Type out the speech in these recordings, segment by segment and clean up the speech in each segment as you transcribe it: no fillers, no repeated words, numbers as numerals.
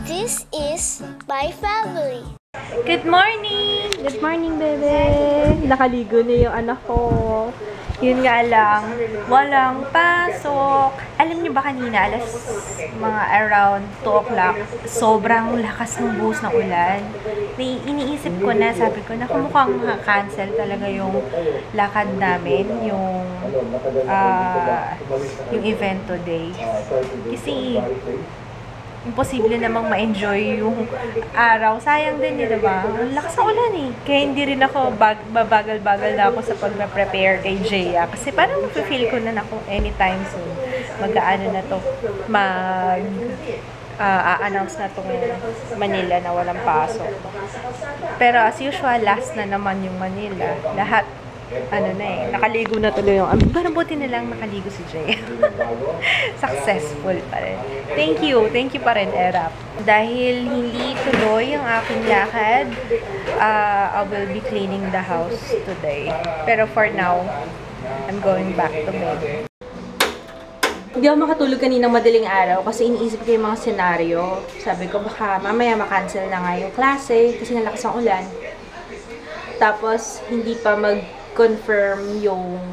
This is my family. Good morning! Good morning, bebe! Nakaligo na yung anak ko. Yun nga lang, walang pasok. Alam niyo ba kanina, mga around 2 o'clock, sobrang lakas ng buhos ng ulan. Iniisip ko na, sabi ko na mukhang cancel talaga yung lakad namin, yung event today. Kasi, imposible namang ma-enjoy yung araw. Sayang din eh, diba? Ang lakas ng ulan eh. Kaya hindi rin ako babagal-bagal na ako sa pag-prepare kay Jaya. Kasi parang feel ko na ako anytime soon. Mag-aano na to. A-announce na tong Manila na walang pasok. Pero as usual, last na naman yung Manila. Lahat nakaligo na tuloy yung, parang buti na lang nakaligo si Jay. Successful pa rin. Thank you pa rin, Erap. Dahil hindi tuloy ang aking lakad, I will be cleaning the house today. Pero for now, I'm going back to bed. Hindi ako makatulog kaninang madaling araw kasi iniisip ko yung mga senaryo. Sabi ko baka mamaya makancel na nga yung klase kasi nalakas ang ulan. Tapos hindi pa confirm yung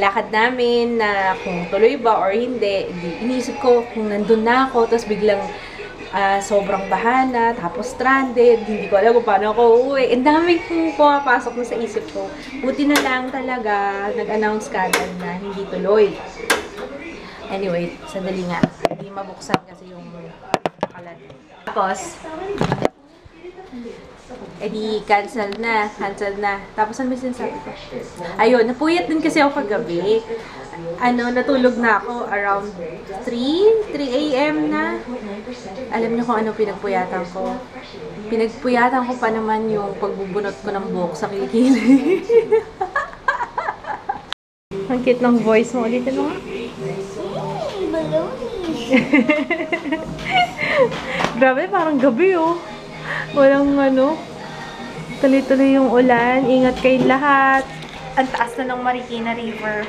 lakad namin na kung tuloy ba or hindi. Iniisip ko kung nandun na ako, tapos biglang sobrang bahana, tapos stranded, hindi ko alam kung paano ako uuwi. Ang dami kong pumapasok na sa isip ko. Buti na lang talaga nag-announce kagad na hindi tuloy. Anyway, sandali nga. Hindi mabuksan kasi yung kalat. Tapos, cancel na. Tapos ano ba sinasabi ko? Ayun, napuyat din kasi ako kagabi. Natulog na ako around 3 a.m. na. Alam niyo kung ano pinagpuyatan ko? Pinagpuyatan ko pa naman yung pagbubunot ko ng buhok sa kilikili. Ang cute ng voice mo. Ulitin mo nga. Grabe, parang gabi oh. Walang tuloy-tuloy yung ulan. Ingat kayong lahat. Ang taas na ng Marikina River.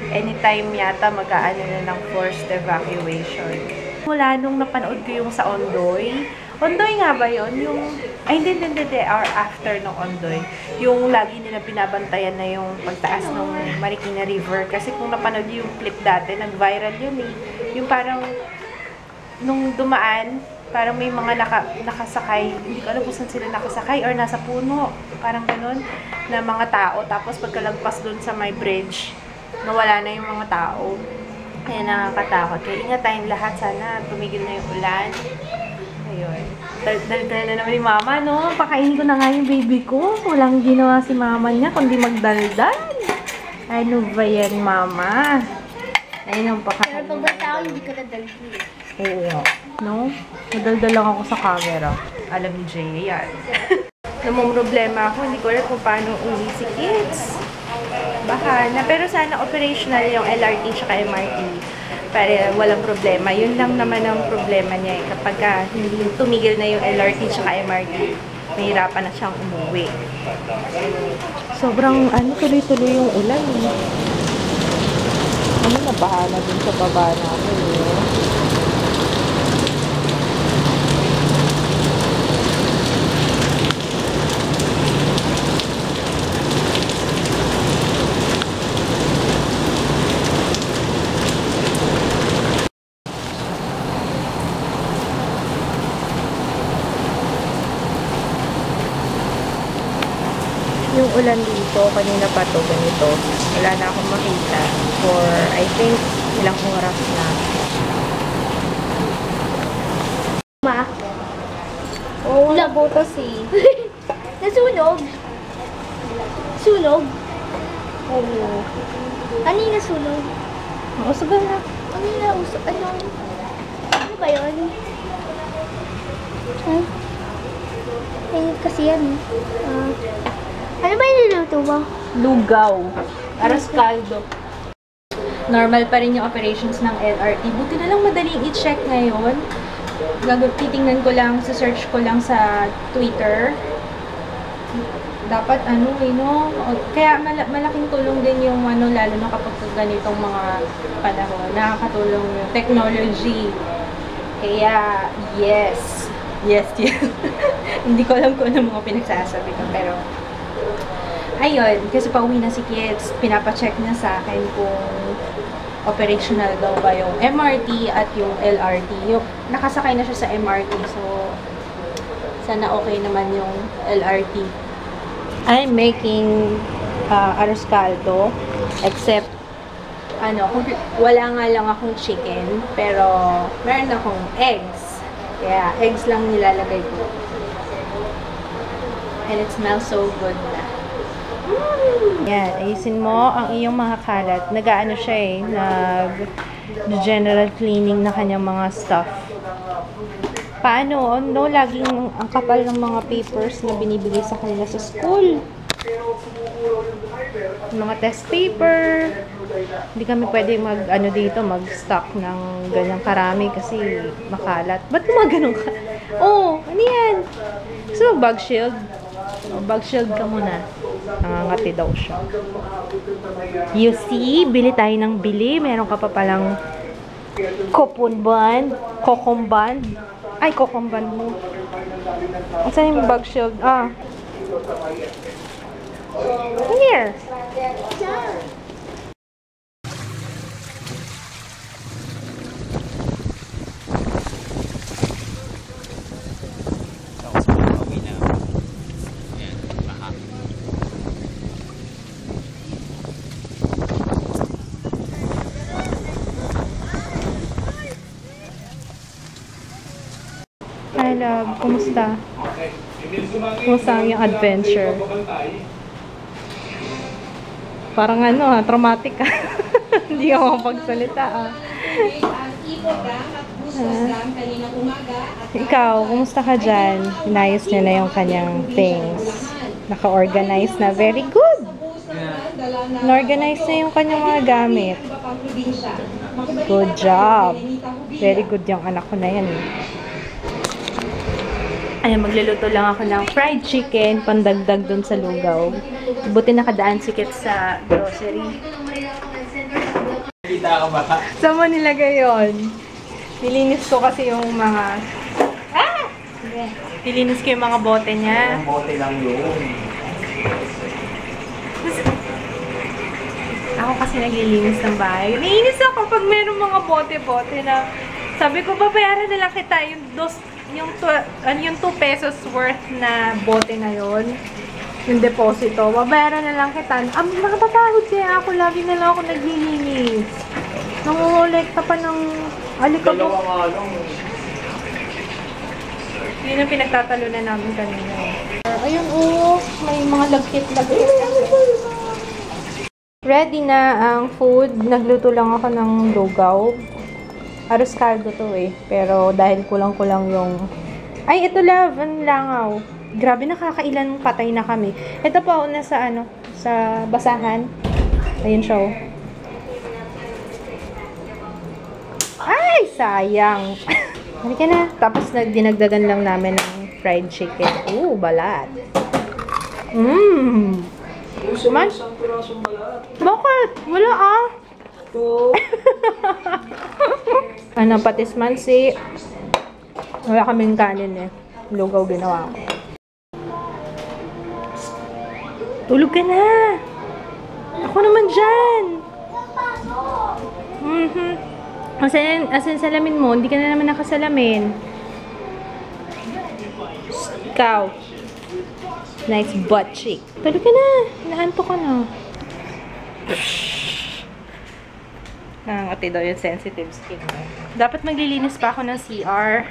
Anytime yata mag-aano na ng forced evacuation. Mula nung napanood ko yung sa Ondoy. Ondoy nga ba yun? Hindi. Or after ng Ondoy. Yung lagi nila binabantayan na yung pagtaas ng Marikina River. Kasi kung napanood yung clip dati, nag-viral yun eh. Yung parang nung dumaan, parang may mga nakasakay, hindi ko alam kung saan sila nakasakay or nasa puno, parang ganun, na mga tao. Tapos pagkalagpas dun sa may bridge, nawala na yung mga tao. Kaya nakakatakot. Kaya ingat tayong lahat, sana tumigil na yung ulan. Ayun. Daldal na naman ni mama, no? Pakainin ko na nga yung baby ko. Walang ginawa si mama niya, kundi magdaldal. Ano ba yan, mama? Ayun ang pakainin. Pero pag tao, hindi ko nadaldal. Oo. No? Nadaldal lang ako sa camera. Alam ni Jay yan. Namang problema ako, hindi ko alam kung paano uwi si kids. Bahana. Pero sana operational yung LRT at MRT para walang problema. Yun lang naman ang problema niya. Kapag hindi tumigil na yung LRT at MRT, mahirapan na siyang umuwi. Sobrang tuloy-tuloy yung ulan. Nabahana din sa baba namin. Yung ulan dito, kanina pa to ganito. Wala na akong makita for, I think, ilang oras na. Ma? Oo, nabutas eh. Nasunog? Sunog? Oo. Ano yung nasunog? Usog na. Ano yung nausog? Ano ba yun? Ay. Kasi yan. Ano ba yung niluto mo? Lugaw. Aras caldo. Normal pa rin yung operations ng LRT. Buti na lang madaling i-check ngayon. Titingnan ko lang, search ko lang sa Twitter. dapat ano eh, no? Kaya malaking tulong din yung ano, lalo na kapag ganitong mga panahon, nakakatulong yung technology. Kaya, yes. Yes. Hindi ko alam kung ano mga pinagsasabi ko, pero ayun, kasi pauwi na si kids, pinapacheck niya sa akin kung operational daw ba yung MRT at yung LRT. Yung, nakasakay na siya sa MRT, so sana okay naman yung LRT. I'm making arroz caldo, except ano, wala nga lang akong chicken, pero meron akong eggs. Kaya eggs lang nilalagay ko. And it smells so good na. Yan, ayusin mo ang iyong mga kalat. Nag-ano siya eh, nag-general cleaning na kanyang mga stuff. Paano? No, laging ang kapal ng mga papers na binibigay sa kanila sa school. Mga test paper. Hindi kami pwede mag-stock ng ganyang karami kasi makalat. Ba't mga ganun ka? Oh, ano yan? So, bug shield. Bug shield ka muna. Nangangati daw siya. You see, bili tayo ng bili. Meron ka pa palang cocoon band. Ay, cocoon band mo. Saan yung bug shield? Ah. Here. Hi love, kumusta? Kumusta ang iyong adventure? Parang ano traumatic ka. Hindi ako makapagsalita Ikaw, kumusta ka dyan? Inayos niya na yung kanyang things. Naka-organize na. Very good! Na-organize na yung kanyang mga gamit. Good job! Very good yung anak ko na yan. Ayan, magluluto lang ako ng fried chicken, pandagdag dun sa lugaw. Buti nakadaan si Kit sa grocery. Saan mo nilagay yun? Nilinis ko kasi yung mga... Nilinis ko yung mga bote niya. Yung bote lang yun. Ako kasi naglilinis ng bahay. Naiinis ako pag mayroong mga bote-bote na... Sabi ko, babayaran na lang kita yung 2 pesos worth na bote na yon, yung deposito, babayaran na lang kita. Nakapapagod kaya ako, lagi na lang ako naglilinis. Nangungulekta pa ng alikabok. Yun ang pinagtatalunan namin kanina. Ayun, may mga lagkit-lagkit. Ready na ang food. Nagluto lang ako ng lugaw. Arroz caldo to eh. Pero dahil kulang-kulang yung... Ay, ito love. Ang langaw. Grabe, nakakailan patay na kami. Ito pa, una sa sa basahan. Ayun siya. Ay, sayang. Halika na. Tapos dinagdagan lang namin ng fried chicken. Ooh, balat. Man? Bakit? Wala ano, patis mansi. Wala kaming kanin eh. Lugaw ginawa ko. Tulog ka na! Ako naman dyan! Asan salamin mo? Hindi ka na naman nakasalamin. Ikaw. Nice butt cheek. Tulog ka na! Naanto ka na. Nangangati daw yung sensitive skin mo. Dapat maglilinis pa ako ng CR.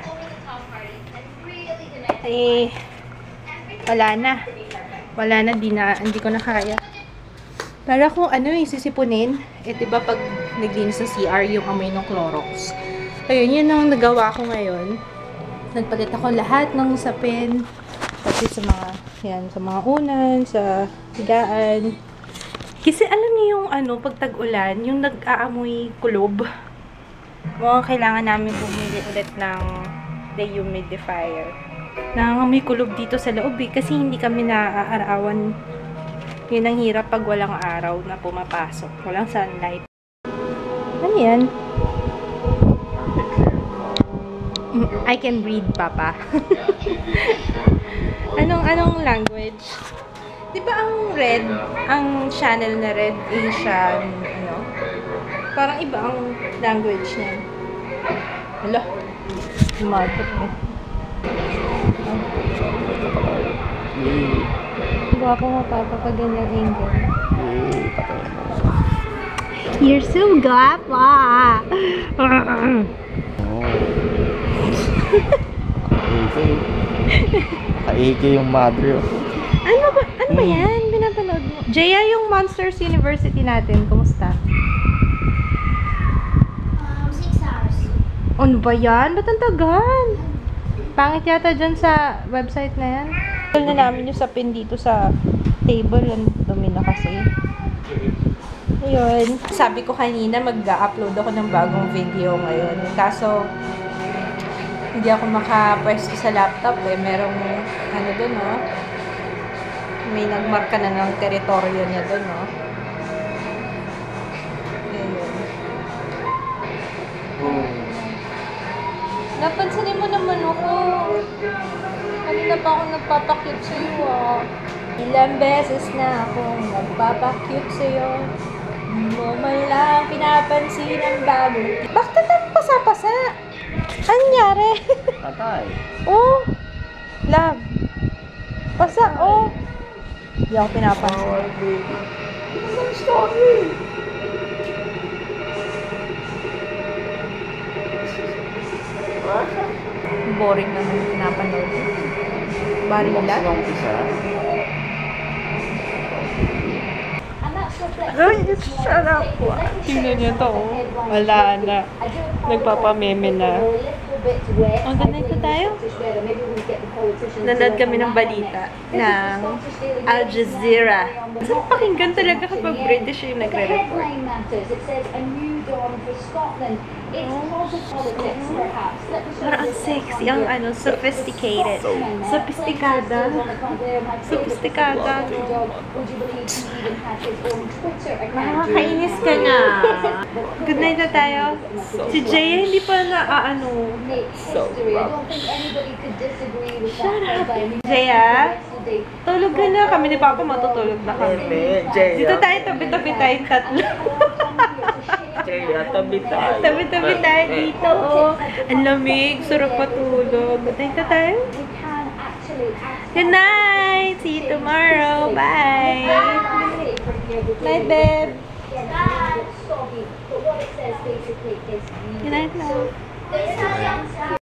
Eh, wala na. Hindi ko na kaya. Para kung sisipunin, diba pag naglinis ng CR, yung amoy ng Clorox. Ayun, yun ang nagawa ko ngayon. Nagpalit ako lahat ng sapin. Pati sa mga unan, sa higaan. Kasi alam niyo yung pag tag-ulan, yung nag-aamoy kulob. Mukhang kailangan namin bumili ulit ng dehumidifier. Nangangamoy kulob dito sa loob eh, kasi hindi kami naaarawan. Yun ang hirap pag walang araw na pumapasok. Walang sunlight. Ano yan? I can read, Papa. Anong language? Di ba ang red, ang channel na Red Asian, parang iba ang language niya. Hala, mother eh. Guwapo mo, Papa, pag ganyan angle. You're so guapa. Kaiki yung mother. Ano ba yan? Pinapanood mo? Jaya, yung Monsters University natin, kumusta? 6 hours. Ano ba yan? Ba't ang tagal? Pangit yata dyan sa website na yan. Tol na namin yung sapin dito sa table. Ang dumi na kasi. Ayun. Sabi ko kanina, mag-upload ako ng bagong video ngayon. Kaso, hindi ako makapwesto sa laptop eh. Merong, dun, no? May nagmarka na ng teritoryo niya dun, no? Ayun. Napansinin mo naman ako. Kanina pa ako nagpapakute sa'yo, ah. Ilang beses na akong nagpapakute sa'yo. Di mo man lang pinapansin ang bago. Bakit naman pasa-pasa? Anyari? Tatay. Oh! Love. Pasa, oh! Hindi ako pinapansin. Boring naman yung pinapanood. Barila. Ay, shut up. Tingnan niyo to, oh. Wala na. Nagpapameme na. Ang ganda ito tayo. Nanood kami ng balita ng Al Jazeera. Saan pakinggan talaga kapag British yung nagre-report? Parang sexy. Ang sophisticated. Sophisticada. Sophisticada. Nakakainis ka na. Good night na tayo. Si Jaya hindi pa So rough. Shut up. Jaya, tulog ka na. Kami ni Papa matutulog na kami. Dito tayo, tabi-tabi tayo tatlo. Jaya, tabi tayo. Tabi-tabi tayo dito, oh. Ang lamig, sarap patulog. Good night na tayo. Good night. See you tomorrow. Bye. Night, babe. Good night, love.